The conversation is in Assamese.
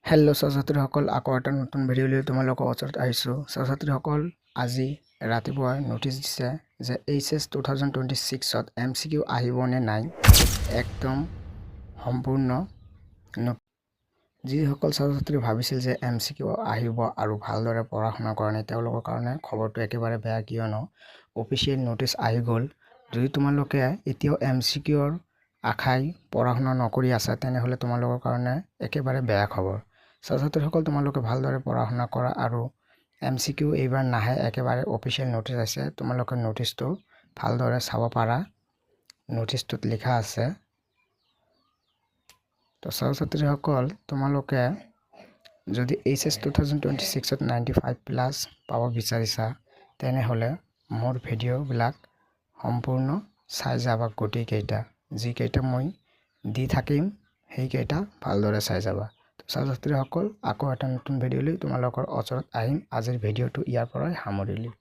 হেল্ল' ছাত্ৰীসকল, আকৌ এটা নতুন ভিডিঅ' লৈ তোমালোকৰ ওচৰত আহিছোঁ। ছাত্ৰীসকল, আজি ৰাতিপুৱা নটিচ দিছে যে HS 2026ত MCQ আহিব নে নাই, একদম সম্পূৰ্ণ যিসকল ছাত্ৰী ভাবিছিল যে MCQ আহিব আৰু ভালদৰে পঢ়া শুনা কৰা নাই তেওঁলোকৰ কাৰণে খবৰটো একেবাৰে বেয়া, কিয়নো অফিচিয়েল নটিচ আহি গ'ল। যদি তোমালোকে এতিয়াও MCQৰ আশাই পঢ়া শুনা নকৰি আছা তেনেহ'লে তোমালোকৰ কাৰণে একেবাৰে বেয়া খবৰ। ছাত্ৰীসকল, তোমালোকে ভালদৰে পঢ়া শুনা কৰা আৰু MCQ এইবাৰ নাহে, একেবাৰে অফিচিয়েল নটিচ আছে। তোমালোকে নটিচটো ভালদৰে চাব পাৰা, নটিচটোত লিখা আছে। তো ছাত্ৰীসকল, তোমালোকে যদি HS 2026ত 95+ পাব বিচাৰিছা তেনেহ'লে মোৰ ভিডিঅ'বিলাক সম্পূৰ্ণ চাই যাবা। গোটেইকেইটা যিকেইটা মই দি থাকিম সেইকেইটা ভালদৰে চাই যাবা। ছাত্ৰীসকল, আকৌ এটা নতুন ভিডিঅ' লৈ তোমালোকৰ ওচৰত আহিম। আজিৰ ভিডিঅ'টো ইয়াৰ পৰাই সামৰিলোঁ।